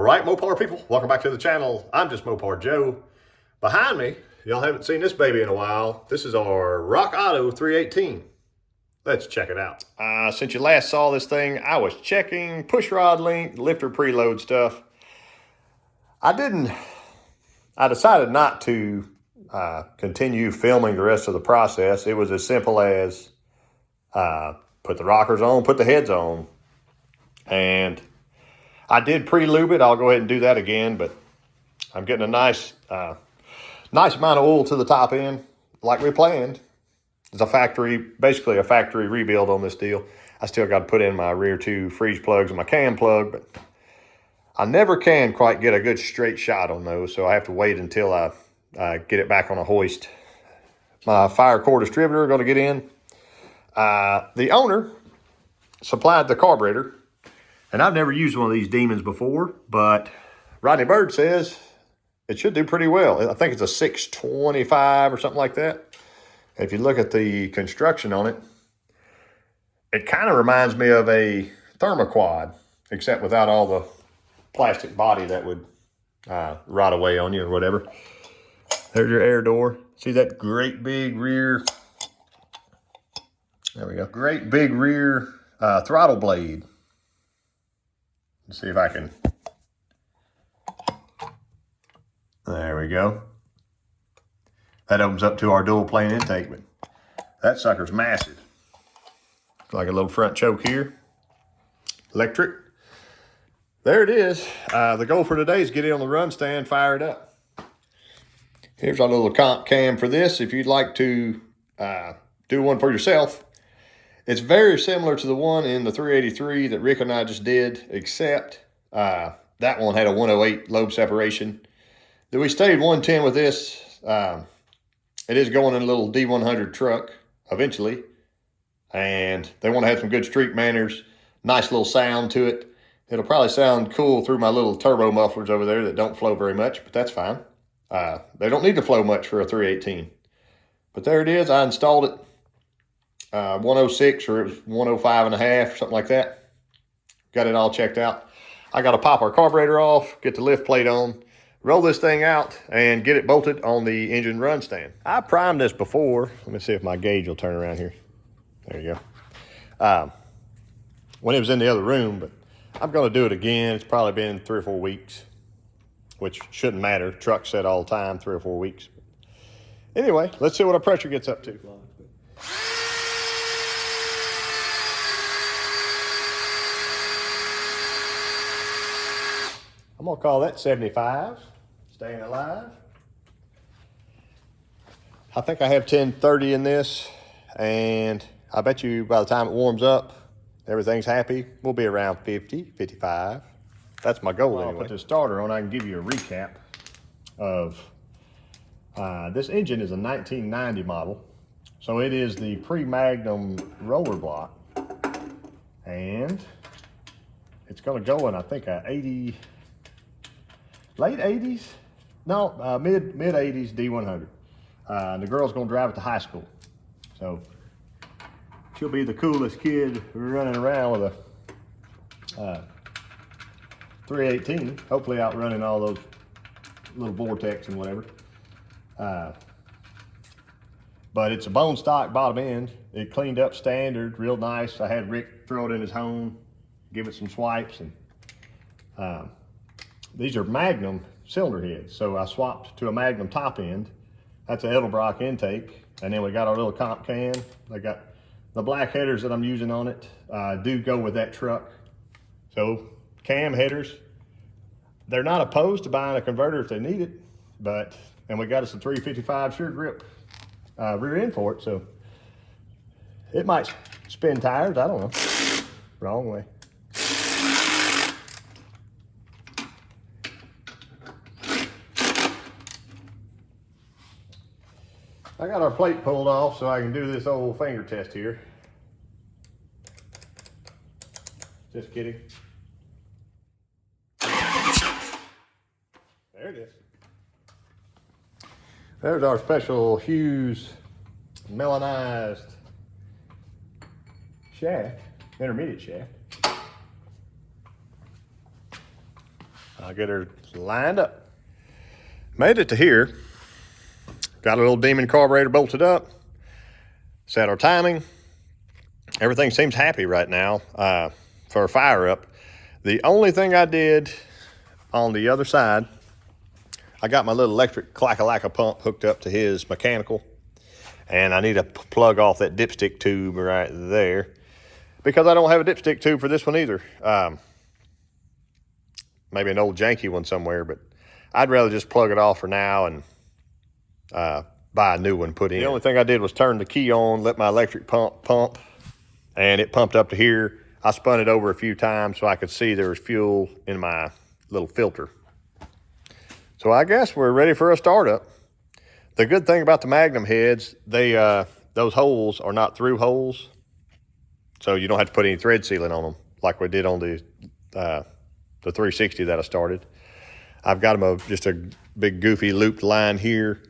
right, Mopar people, welcome back to the channel. I'm just Mopar Joe. Behind me, y'all haven't seen this baby in a while. This is our Rock Auto 318. Let's check it out. Since you last saw this thing, I was checking push rod length, lifter preload stuff. I decided not to continue filming the rest of the process. It was as simple as put the rockers on, put the heads on, and I did pre-lube it. I'll go ahead and do that again, but I'm getting a nice amount of oil to the top end, like we planned. It's basically a factory rebuild on this deal. I still got to put in my rear two freeze plugs and my cam plug, but I never can quite get a good straight shot on those, so I have to wait until I get it back on a hoist. My fire core distributor going to get in. The owner supplied the carburetor, and I've never used one of these demons before, but Rodney Bird says it should do pretty well. I think it's a 625 or something like that. If you look at the construction on it, it kind of reminds me of a thermoquad, except without all the plastic body that would rot away on you or whatever. There's your air door. See that great big rear, there we go, great big rear throttle blade. Let's see if I can, there we go. That opens up to our dual plane intake, but that sucker's massive. Like a little front choke here. Electric. There it is. The goal for today is get it on the run stand, fire it up. Here's our little comp cam for this. If you'd like to do one for yourself, it's very similar to the one in the 383 that Rick and I just did, except that one had a 108 lobe separation. Then we stayed 110 with this. It is going in a little D100 truck eventually, and they want to have some good street manners, nice little sound to it. It'll probably sound cool through my little turbo mufflers over there that don't flow very much, but that's fine. They don't need to flow much for a 318. But there it is. I installed it. 106 or it was 105 and a half or something like that. Got it all checked out. I got to pop our carburetor off, get the lift plate on, roll this thing out, and get it bolted on the engine run stand. I primed this before. Let me see if my gauge will turn around here. There you go. When it was in the other room, but I'm going to do it again. It's probably been 3 or 4 weeks, which shouldn't matter. Trucks set all the time, 3 or 4 weeks. Anyway, let's see what our pressure gets up to. I'm going to call that 75, staying alive. I think I have 1030 in this, and I bet you by the time it warms up, everything's happy, we'll be around 50, 55. That's my goal anyway. I'll put the starter on. I can give you a recap of this engine is a 1990 model. So it is the pre-magnum roller block. And it's going to go in, I think, a 80, late 80s? No, mid 80s D100. The girl's going to drive it to high school. So she'll be the coolest kid running around with a 318, hopefully outrunning all those little Vortex and whatever. But it's a bone stock bottom end. It cleaned up standard, real nice. I had Rick throw it in his home, give it some swipes, and these are Magnum cylinder heads. So I swapped to a Magnum top end. That's an Edelbrock intake. And then we got our little comp can. I got the black headers that I'm using on it do go with that truck. So cam headers, they're not opposed to buying a converter if they need it, and we got us a 355 sure grip rear end for it, so it might spin tires, I don't know. Wrong way. I got our plate pulled off so I can do this old finger test here. Just kidding. There it is. There's our special Hughes melanized shaft, intermediate shaft. I'll get her lined up. Made it to here. Got a little demon carburetor bolted up. Set our timing. Everything seems happy right now for a fire up. The only thing I did on the other side, I got my little electric clack-a-lacka pump hooked up to his mechanical, and I need to plug off that dipstick tube right there because I don't have a dipstick tube for this one either. Maybe an old janky one somewhere, but I'd rather just plug it off for now and buy a new one put in. The only thing I did was turn the key on, let my electric pump, and it pumped up to here. I spun it over a few times so I could see there was fuel in my little filter. So I guess we're ready for a startup. The good thing about the Magnum heads, those holes are not through holes, so you don't have to put any thread sealing on them like we did on the 360 that I started. I've got them just a big goofy looped line here.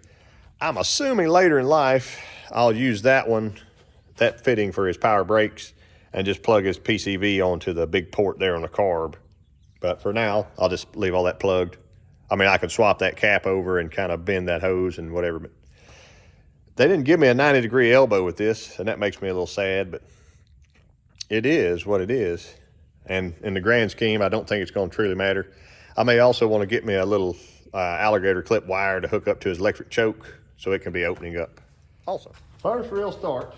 I'm assuming later in life I'll use that fitting for his power brakes and just plug his PCV onto the big port there on the carb. But for now, I'll just leave all that plugged. I mean, I could swap that cap over and kind of bend that hose and whatever, but they didn't give me a 90-degree elbow with this, and that makes me a little sad, but it is what it is. And in the grand scheme, I don't think it's going to truly matter. I may also want to get me a little alligator clip wire to hook up to his electric choke so it can be opening up also. First real start.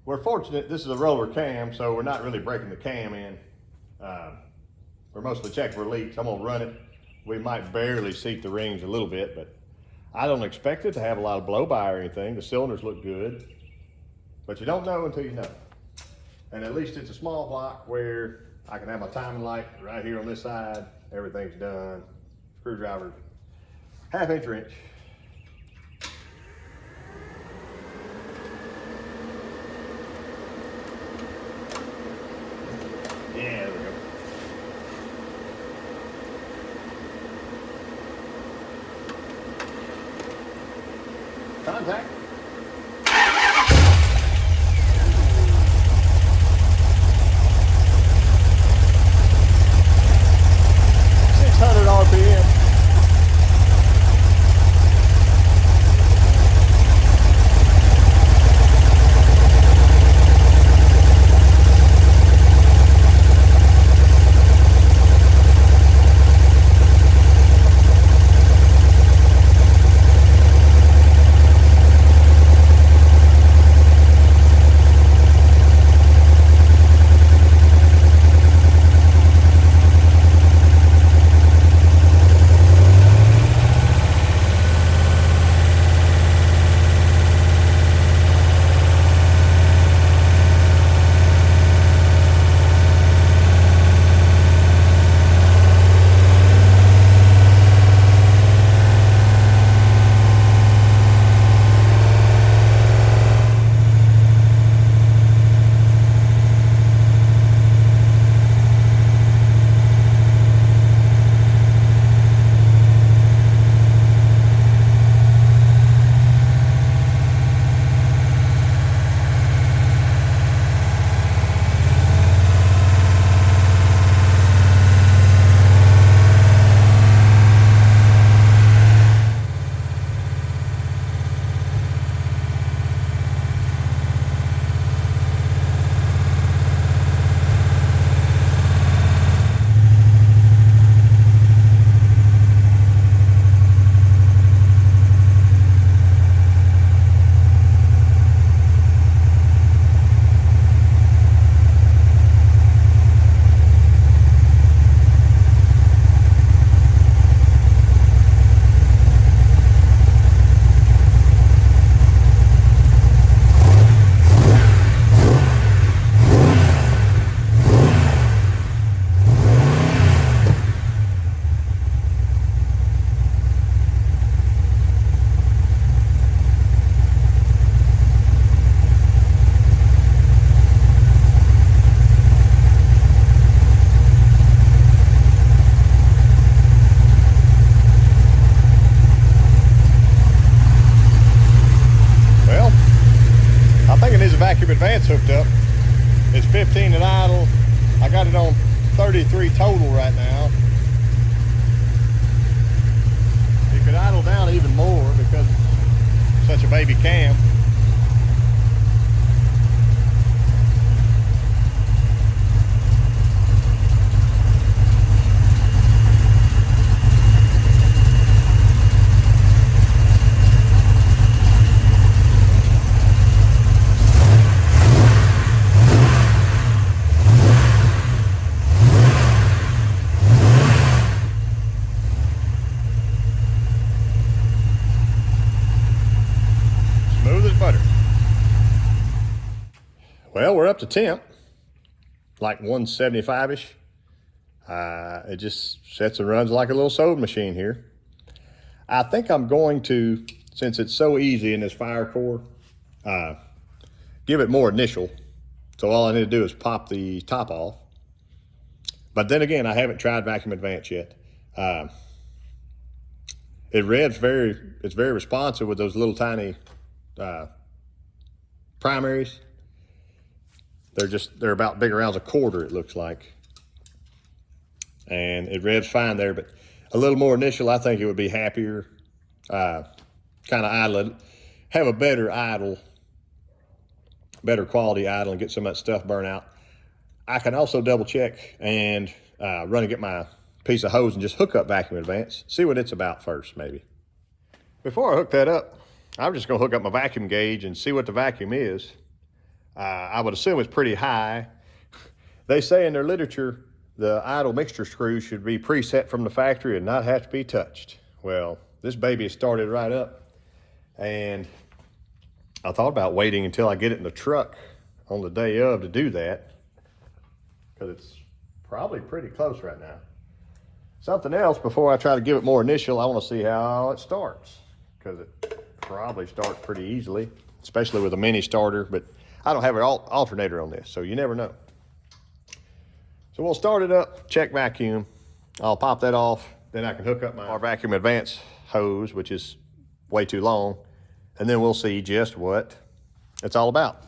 We're fortunate this is a roller cam, so we're not really breaking the cam in. We're mostly checking for leaks. I'm gonna run it. We might barely seat the rings a little bit, but I don't expect it to have a lot of blow-by or anything. The cylinders look good, but you don't know until you know. And at least it's a small block where I can have my timing light right here on this side. Everything's done. Screwdriver, 1/2 wrench. Yeah, there we go. Contact. RPM. Advance hooked up. It's 15 at idle. I got it on 33 total right now. baby cam. Smooth as butter. Well, we're up to temp, like 175-ish. It just sets and runs like a little sewing machine here. I think I'm going to, since it's so easy in this fire core, give it more initial. So all I need to do is pop the top off. But then again, I haven't tried vacuum advance yet. It revs it's very responsive with those little tiny primaries. They're about big around a quarter, it looks like. And it revs fine there, but a little more initial, I think it would be happier. Kind of idle it, have a better idle, better quality idle, and get some of that stuff burnt out. I can also double check and run and get my piece of hose and just hook up vacuum advance, see what it's about first, maybe. Before I hook that up, I'm just gonna hook up my vacuum gauge and see what the vacuum is. I would assume it's pretty high. They say in their literature, the idle mixture screw should be preset from the factory and not have to be touched. Well, this baby has started right up, and I thought about waiting until I get it in the truck on the day of to do that, because it's probably pretty close right now. Something else, before I try to give it more initial, I want to see how it starts, because it probably starts pretty easily, especially with a mini starter, but I don't have an alternator on this, so you never know. So we'll start it up, check vacuum. I'll pop that off, then I can hook up my vacuum advance hose, which is way too long, and then we'll see just what it's all about.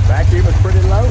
Vacuum is pretty low.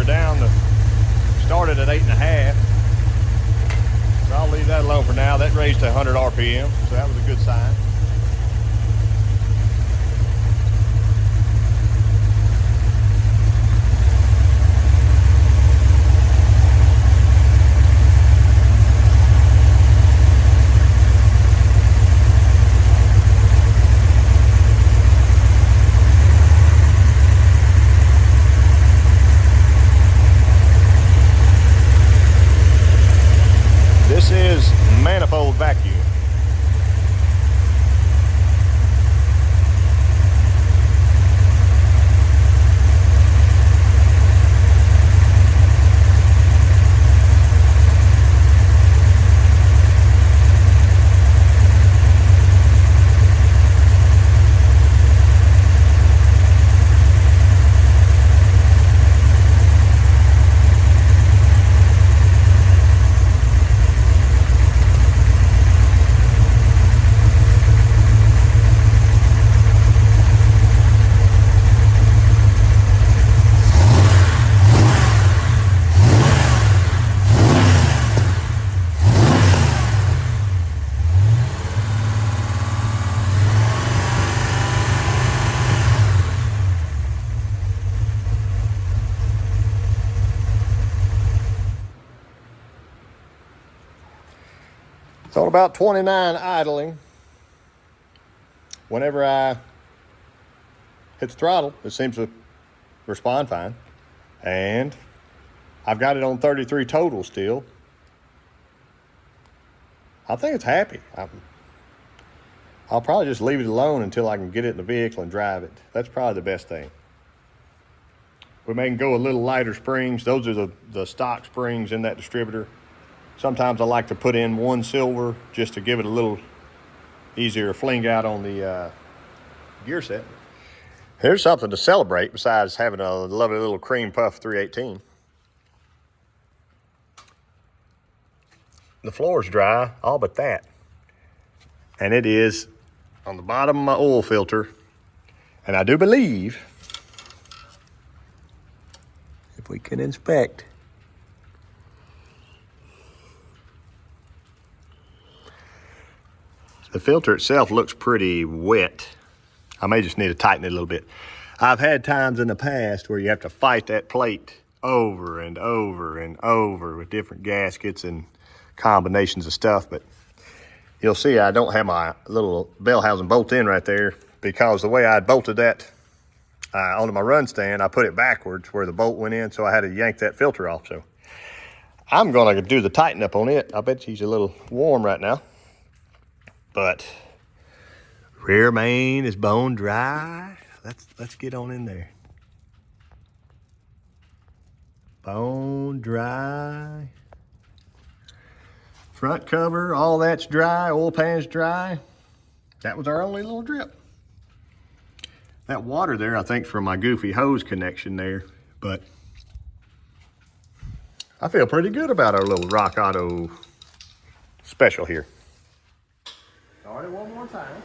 her down to started at 8.5. So I'll leave that alone for now. That raised to 100 RPM, so that was a good sign. This is manifold vacuum. It's on about 29 idling. Whenever I hit the throttle, it seems to respond fine. And I've got it on 33 total still. I think it's happy. I'll probably just leave it alone until I can get it in the vehicle and drive it. That's probably the best thing. We may go a little lighter springs. Those are the stock springs in that distributor. Sometimes I like to put in 1 silver just to give it a little easier fling out on the gear set. Here's something to celebrate besides having a lovely little cream puff 318. The floor's dry, all but that. And it is on the bottom of my oil filter. And I do believe, if we can inspect, the filter itself looks pretty wet. I may just need to tighten it a little bit. I've had times in the past where you have to fight that plate over and over and over with different gaskets and combinations of stuff, but you'll see I don't have my little bell housing bolt in right there because the way I bolted that onto my run stand, I put it backwards where the bolt went in, so I had to yank that filter off. So I'm gonna do the tighten up on it. I bet she's a little warm right now. But rear main is bone dry. Let's get on in there. Bone dry. Front cover, all that's dry. Oil pan's dry. That was our only little drip. That water there, I think, from my goofy hose connection there. But I feel pretty good about our little Rock Auto special here. Start it one more time.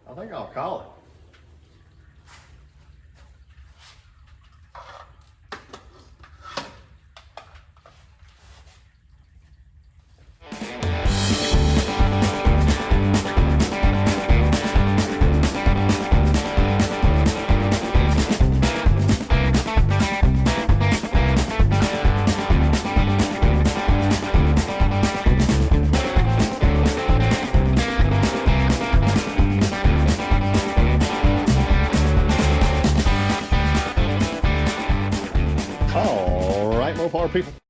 I think I'll call it. All right, Mopar people.